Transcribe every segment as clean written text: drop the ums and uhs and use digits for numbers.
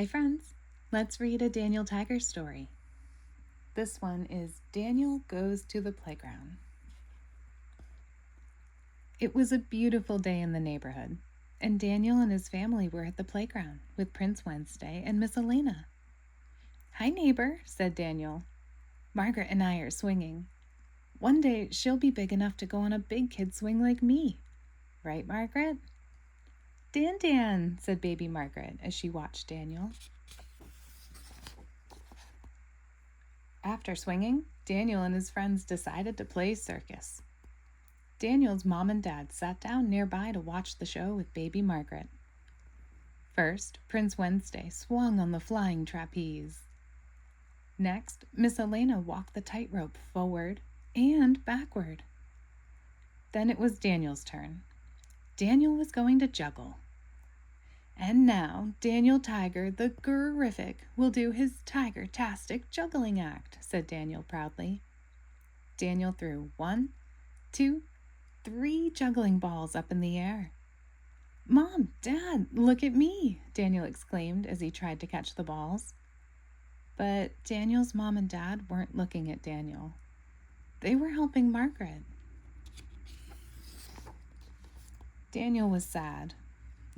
Hi friends, let's read a Daniel Tiger story. This one is Daniel Goes to the Playground. It was a beautiful day in the neighborhood, and Daniel and his family were at the playground with Prince Wednesday and Miss Elena. "Hi neighbor," said Daniel. "Margaret and I are swinging. One day she'll be big enough to go on a big kid swing like me. Right, Margaret?" "Dan," said Baby Margaret as she watched Daniel. After swinging, Daniel and his friends decided to play circus. Daniel's mom and dad sat down nearby to watch the show with Baby Margaret. First, Prince Wednesday swung on the flying trapeze. Next, Miss Elena walked the tightrope forward and backward. Then it was Daniel's turn. Daniel was going to juggle. "And now, Daniel Tiger, the Gurrific, will do his Tiger-tastic juggling act," said Daniel proudly. Daniel threw 1, 2, 3 juggling balls up in the air. "Mom, Dad, look at me," Daniel exclaimed as he tried to catch the balls. But Daniel's mom and dad weren't looking at Daniel. They were helping Margaret. Daniel was sad.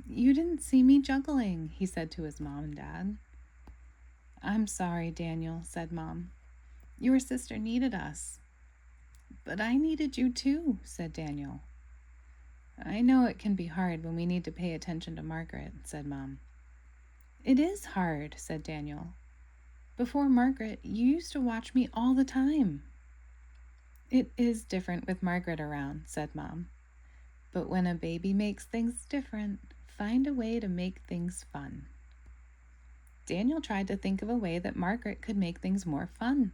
"You didn't see me juggling," he said to his mom and dad. "I'm sorry, Daniel," said Mom. "Your sister needed us." "But I needed you too," said Daniel. "I know it can be hard when we need to pay attention to Margaret," said Mom. "It is hard," said Daniel. "Before Margaret, you used to watch me all the time." "It is different with Margaret around," said Mom. "But when a baby makes things different, find a way to make things fun." Daniel tried to think of a way that Margaret could make things more fun.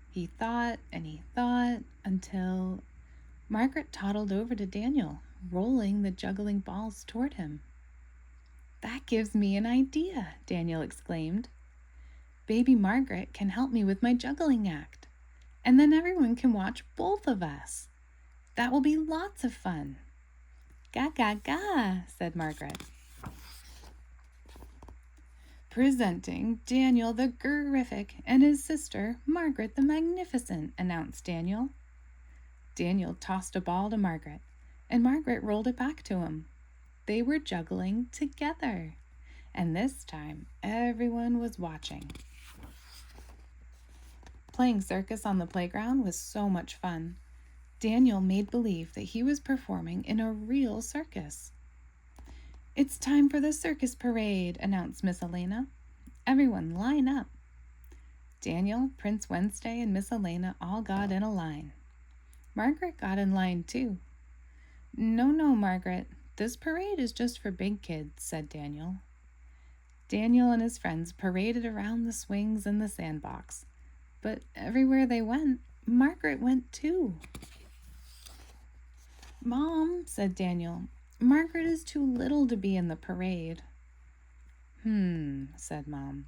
He thought and he thought until Margaret toddled over to Daniel, rolling the juggling balls toward him. "That gives me an idea," Daniel exclaimed. "Baby Margaret can help me with my juggling act, and then everyone can watch both of us. That will be lots of fun." "Ga, ga, ga," said Margaret. "Presenting Daniel the Gurrific and his sister Margaret the Magnificent," announced Daniel. Daniel tossed a ball to Margaret, and Margaret rolled it back to him. They were juggling together, and this time everyone was watching. Playing circus on the playground was so much fun. Daniel made believe that he was performing in a real circus. "It's time for the circus parade," announced Miss Elena. "Everyone line up." Daniel, Prince Wednesday, and Miss Elena all got in a line. Margaret got in line too. No, Margaret, this parade is just for big kids," said Daniel. Daniel and his friends paraded around the swings and the sandbox, but everywhere they went, Margaret went too. "Mom," said Daniel, "Margaret is too little to be in the parade." Said Mom.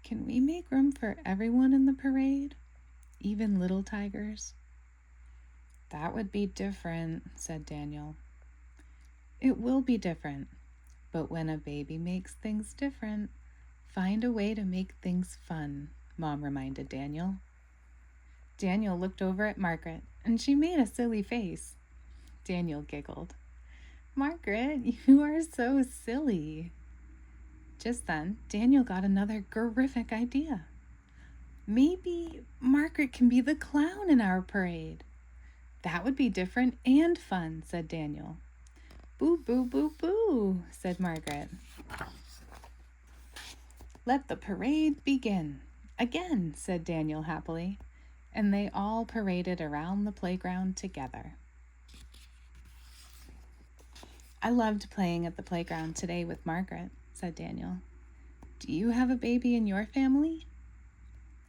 "Can we make room for everyone in the parade? Even little tigers?" "That would be different," said Daniel. "It will be different, but when a baby makes things different, find a way to make things fun," Mom reminded Daniel. Daniel looked over at Margaret, and she made a silly face. Daniel giggled. "Margaret, you are so silly." Just then, Daniel got another Gurrific idea. "Maybe Margaret can be the clown in our parade." "That would be different and fun," said Daniel. "Boo, boo, boo, boo," said Margaret. "Let the parade begin." "Again," said Daniel happily, and they all paraded around the playground together. "I loved playing at the playground today with Margaret," said Daniel. "Do you have a baby in your family?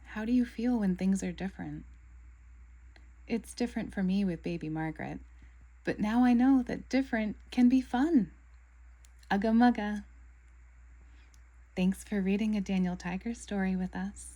How do you feel when things are different?" "It's different for me with Baby Margaret, but now I know that different can be fun." Ugga mugga. Thanks for reading a Daniel Tiger story with us.